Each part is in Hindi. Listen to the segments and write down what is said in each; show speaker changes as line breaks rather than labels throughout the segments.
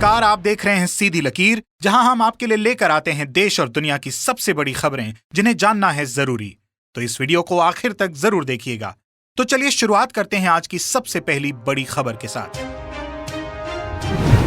नमस्कार, आप देख रहे हैं सीधी लकीर, जहां हम आपके लिए लेकर आते हैं देश और दुनिया की सबसे बड़ी खबरें जिन्हें जानना है जरूरी। तो इस वीडियो को आखिर तक जरूर देखिएगा। तो चलिए शुरुआत करते हैं आज की सबसे पहली बड़ी खबर के साथ।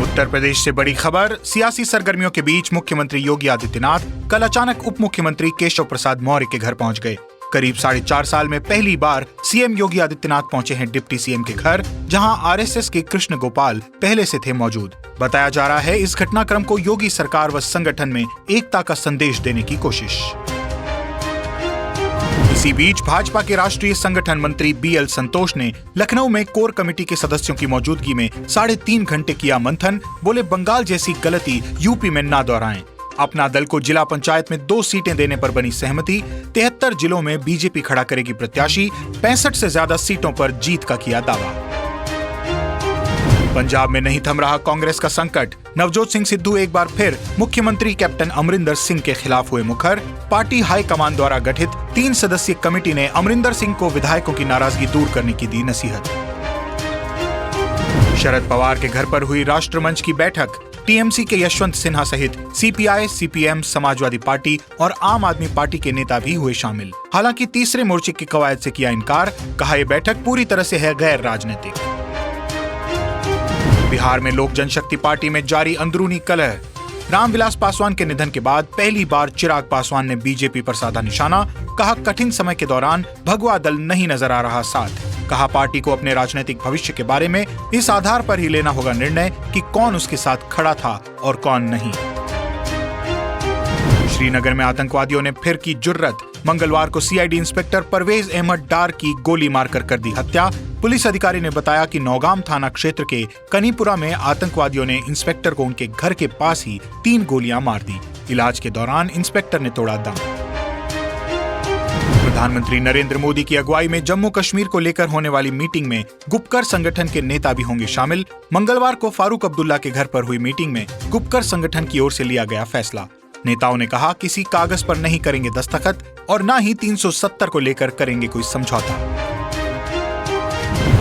उत्तर प्रदेश से बड़ी खबर। सियासी सरगर्मियों के बीच मुख्यमंत्री योगी आदित्यनाथ कल अचानक उप मुख्यमंत्री केशव प्रसाद मौर्य के घर पहुंच गए। करीब 4.5 साल में पहली बार सीएम योगी आदित्यनाथ पहुंचे हैं डिप्टी सीएम के घर, जहां आरएसएस के कृष्ण गोपाल पहले से थे मौजूद। बताया जा रहा है इस घटनाक्रम को योगी सरकार व संगठन में एकता का संदेश देने की कोशिश। इसी बीच भाजपा के राष्ट्रीय संगठन मंत्री बीएल संतोष ने लखनऊ में कोर कमेटी के सदस्यों की मौजूदगी में 3.5 घंटे किया मंथन। बोले, बंगाल जैसी गलती यूपी में ना दोहराएं। अपना दल को जिला पंचायत में 2 सीटें देने पर बनी सहमति। 73 जिलों में बीजेपी खड़ा करेगी प्रत्याशी। 65 से ज्यादा सीटों पर जीत का किया दावा। पंजाब में नहीं थम रहा कांग्रेस का संकट। नवजोत सिंह सिद्धू एक बार फिर मुख्यमंत्री कैप्टन अमरिंदर सिंह के खिलाफ हुए मुखर। पार्टी हाईकमान द्वारा गठित 3 सदस्यीय कमेटी ने अमरिंदर सिंह को विधायकों की नाराजगी दूर करने की दी नसीहत। शरद पवार के घर पर हुई राष्ट्रमंच की बैठक। टीएमसी के यशवंत सिन्हा सहित सीपीआई, सीपीएम, समाजवादी पार्टी और आम आदमी पार्टी के नेता भी हुए शामिल। हालांकि तीसरे मोर्चे की कवायद से किया इनकार। कहा, यह बैठक पूरी तरह से है गैर राजनीतिक। बिहार में लोक जनशक्ति पार्टी में जारी अंदरूनी कलह। रामविलास पासवान के निधन के बाद पहली बार चिराग पासवान ने बीजेपी पर साधा निशाना। कहा, कठिन समय के दौरान भगवा दल नहीं नजर आ रहा साथ। कहा, पार्टी को अपने राजनीतिक भविष्य के बारे में इस आधार पर ही लेना होगा निर्णय कि कौन उसके साथ खड़ा था और कौन नहीं। श्रीनगर में आतंकवादियों ने फिर की जुर्रत। मंगलवार को सीआईडी इंस्पेक्टर परवेज अहमद डार की गोली मारकर कर दी हत्या। पुलिस अधिकारी ने बताया कि नौगाम थाना क्षेत्र के कनीपुरा में आतंकवादियों ने इंस्पेक्टर को उनके घर के पास ही 3 गोलियां मार दी। इलाज के दौरान इंस्पेक्टर ने तोड़ा दम। प्रधानमंत्री नरेंद्र मोदी की अगुवाई में जम्मू कश्मीर को लेकर होने वाली मीटिंग में गुपकर संगठन के नेता भी होंगे शामिल। मंगलवार को फारूक अब्दुल्ला के घर पर हुई मीटिंग में गुपकर संगठन की ओर से लिया गया फैसला। नेताओं ने कहा, किसी कागज पर नहीं करेंगे दस्तखत और न ही 370 को लेकर करेंगे कोई समझौता।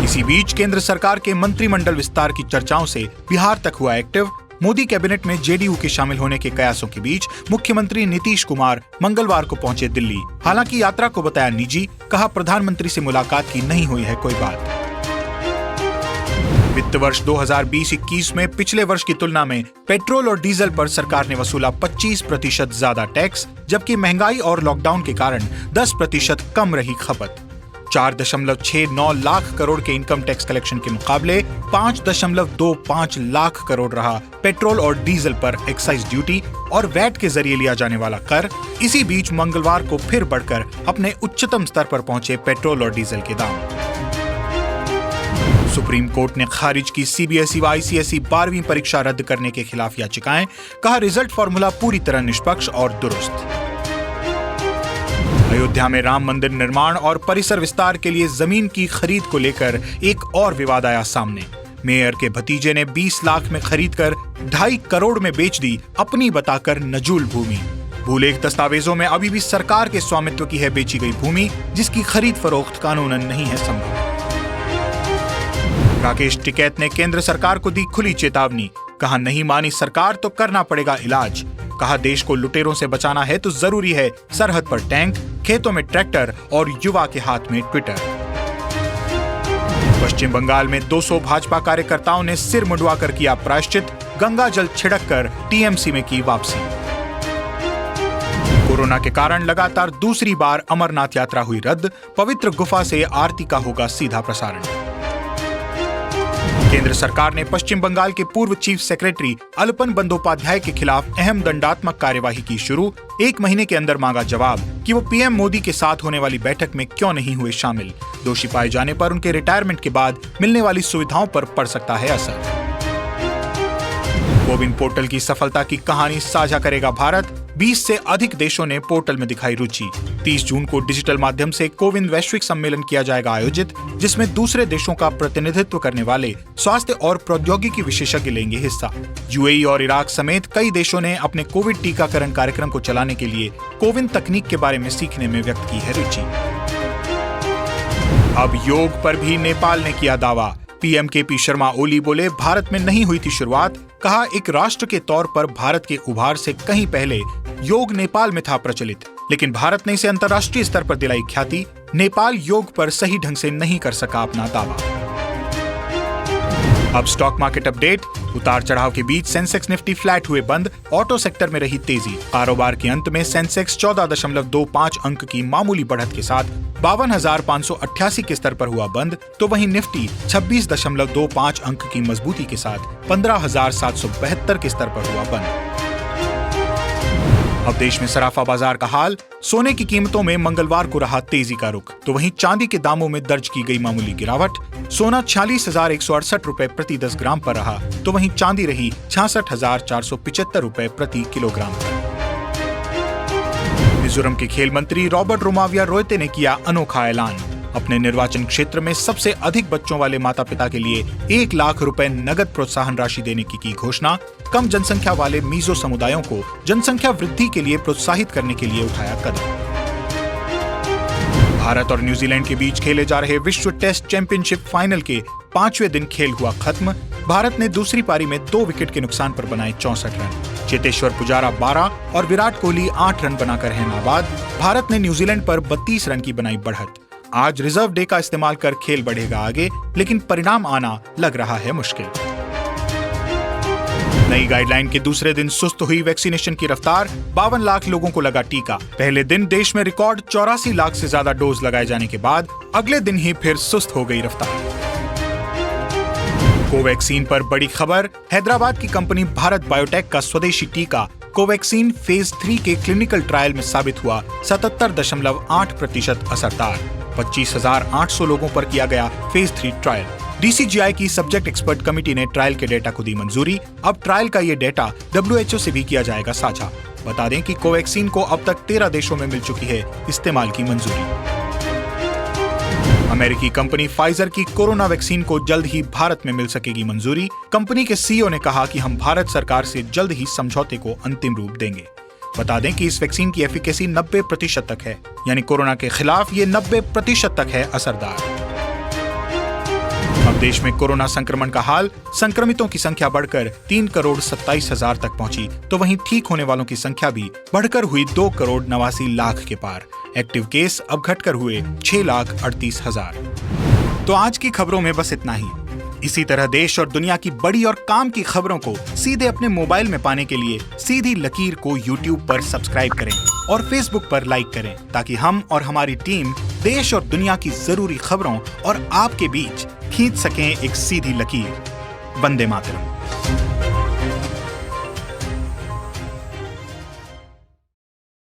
इसी बीच केंद्र सरकार के मंत्रिमंडल विस्तार की चर्चाओं से बिहार तक हुआ एक्टिव। मोदी कैबिनेट में जेडीयू के शामिल होने के कयासों के बीच मुख्यमंत्री नीतीश कुमार मंगलवार को पहुंचे दिल्ली। हालांकि यात्रा को बताया निजी। कहा, प्रधानमंत्री से मुलाकात की नहीं हुई है कोई बात। वित्त वर्ष 2020-21 में पिछले वर्ष की तुलना में पेट्रोल और डीजल पर सरकार ने वसूला 25% ज्यादा टैक्स, जबकि महंगाई और लॉकडाउन के कारण 10% कम रही खपत। 4.69 लाख करोड़ के इनकम टैक्स कलेक्शन के मुकाबले 5.25 लाख करोड़ रहा पेट्रोल और डीजल पर एक्साइज ड्यूटी और वैट के जरिए लिया जाने वाला कर। इसी बीच मंगलवार को फिर बढ़कर अपने उच्चतम स्तर पर पहुंचे पेट्रोल और डीजल के दाम। सुप्रीम कोर्ट ने खारिज की सीबीएसई व आईसीएसई 12वीं परीक्षा रद्द करने के खिलाफ याचिकाएं। कहा, रिजल्ट फॉर्मूला पूरी तरह निष्पक्ष और दुरुस्त। अयोध्या में राम मंदिर निर्माण और परिसर विस्तार के लिए जमीन की खरीद को लेकर एक और विवाद आया सामने। मेयर के भतीजे ने 20 लाख में खरीदकर 2.5 करोड़ में बेच दी अपनी बताकर नजूल भूमि। भूलेख दस्तावेजों में अभी भी सरकार के स्वामित्व की है बेची गई भूमि, जिसकी खरीद फरोख्त कानूनन नहीं है संभव। राकेश टिकैत ने केंद्र सरकार को दी खुली चेतावनी। कहा, नहीं मानी सरकार तो करना पड़ेगा इलाज। कहा, देश को लुटेरों से बचाना है तो जरूरी है सरहद पर टैंक, खेतों में ट्रैक्टर और युवा के हाथ में ट्विटर। पश्चिम बंगाल में 200 भाजपा कार्यकर्ताओं ने सिर मुंडवाकर किया प्रायश्चित। गंगा जल छिड़ककर टीएमसी में की वापसी। कोरोना के कारण लगातार दूसरी बार अमरनाथ यात्रा हुई रद्द। पवित्र गुफा से आरती का होगा सीधा प्रसारण। केंद्र सरकार ने पश्चिम बंगाल के पूर्व चीफ सेक्रेटरी अलपन बंदोपाध्याय के खिलाफ अहम दंडात्मक कार्यवाही की शुरू। 1 महीने के अंदर मांगा जवाब कि वो पीएम मोदी के साथ होने वाली बैठक में क्यों नहीं हुए शामिल। दोषी पाए जाने पर उनके रिटायरमेंट के बाद मिलने वाली सुविधाओं पर पड़ सकता है असर। कोविन पोर्टल की सफलता की कहानी साझा करेगा भारत। 20 से अधिक देशों ने पोर्टल में दिखाई रुचि। 30 जून को डिजिटल माध्यम से कोविन वैश्विक सम्मेलन किया जाएगा आयोजित, जिसमें दूसरे देशों का प्रतिनिधित्व करने वाले स्वास्थ्य और प्रौद्योगिकी विशेषज्ञ लेंगे हिस्सा। यूएई और इराक समेत कई देशों ने अपने कोविड टीकाकरण कार्यक्रम को चलाने के लिए कोविन तकनीक के बारे में सीखने में व्यक्त की है रुचि। अब योग पर भी नेपाल ने किया दावा। पीएम केपी शर्मा ओली बोले, भारत में नहीं हुई थी शुरुआत। कहा, एक राष्ट्र के तौर पर भारत के उभार से कहीं पहले योग नेपाल में था प्रचलित, लेकिन भारत ने इसे अंतर्राष्ट्रीय स्तर पर दिलाई ख्याति। नेपाल योग पर सही ढंग से नहीं कर सका अपना दावा। अब स्टॉक मार्केट अपडेट। उतार चढ़ाव के बीच सेंसेक्स निफ्टी फ्लैट हुए बंद। ऑटो सेक्टर में रही तेजी। कारोबार के अंत में सेंसेक्स 14.25 अंक की मामूली बढ़त के साथ 52,588 के स्तर पर हुआ बंद, तो वहीं निफ्टी 26.25 अंक की मजबूती के साथ 15,772 के स्तर पर हुआ बंद। अब देश में सराफा बाजार का हाल। सोने की कीमतों में मंगलवार को रहा तेजी का रुख, तो वहीं चांदी के दामों में दर्ज की गई मामूली गिरावट। सोना 46,168 रुपए प्रति 10 ग्राम पर रहा, तो वहीं चांदी रही 66,475 रुपए प्रति किलोग्राम पर। मिजोरम के खेल मंत्री रॉबर्ट रोमाविया रोयते ने किया अनोखा ऐलान। अपने निर्वाचन क्षेत्र में सबसे अधिक बच्चों वाले माता पिता के लिए 1 लाख रुपए नगद प्रोत्साहन राशि देने की घोषणा। कम जनसंख्या वाले मीजो समुदायों को जनसंख्या वृद्धि के लिए प्रोत्साहित करने के लिए उठाया कदम। भारत और न्यूजीलैंड के बीच खेले जा रहे विश्व टेस्ट चैंपियनशिप फाइनल के 5वें दिन खेल हुआ खत्म। भारत ने दूसरी पारी में 2 विकेट के नुकसान पर बनाए 64 रन। चेतेश्वर पुजारा 12 और विराट कोहली 8 रन बनाकर हैं नाबाद। भारत ने न्यूजीलैंड पर 32 रन की बनाई बढ़त। आज रिजर्व डे का इस्तेमाल कर खेल बढ़ेगा आगे, लेकिन परिणाम आना लग रहा है मुश्किल। नई गाइडलाइन के दूसरे दिन सुस्त हुई वैक्सीनेशन की रफ्तार। 52 लाख लोगों को लगा टीका। पहले दिन देश में रिकॉर्ड 84 लाख से ज्यादा डोज लगाए जाने के बाद अगले दिन ही फिर सुस्त हो गई रफ्तार। कोवैक्सीन पर बड़ी खबर। हैदराबाद की कंपनी भारत बायोटेक का स्वदेशी टीका कोवैक्सीन फेज 3 के क्लिनिकल ट्रायल में साबित हुआ 77.8% असरदार। 25,800 लोगों पर किया गया फेज 3 ट्रायल। डीसीजीआई की सब्जेक्ट एक्सपर्ट कमेटी ने ट्रायल के डेटा को दी मंजूरी। अब ट्रायल का ये डेटा WHO से भी किया जाएगा साझा। बता दें कि कोवैक्सीन को अब तक 13 देशों में मिल चुकी है इस्तेमाल की मंजूरी। अमेरिकी कंपनी फाइजर की कोरोना वैक्सीन को जल्द ही भारत में मिल सकेगी मंजूरी। कंपनी के सीईओ ने कहा कि हम भारत सरकार से जल्द ही समझौते को अंतिम रूप देंगे। बता दें कि इस वैक्सीन की एफिकेसी 90% तक है, यानी कोरोना के खिलाफ ये 90% तक है असरदार। अब देश में कोरोना संक्रमण का हाल। संक्रमितों की संख्या बढ़कर 3,27,000 तक पहुंची, तो वहीं ठीक होने वालों की संख्या भी बढ़कर हुई 2,89,00,000 के पार। एक्टिव केस अब घटकर हुए 6,38,000। तो आज की खबरों में बस इतना ही। इसी तरह देश और दुनिया की बड़ी और काम की खबरों को सीधे अपने मोबाइल में पाने के लिए सीधी लकीर को YouTube पर सब्सक्राइब करें और Facebook पर लाइक करें, ताकि हम और हमारी टीम देश और दुनिया की जरूरी खबरों और आपके बीच खींच सकें एक सीधी लकीर। वंदे मातरम।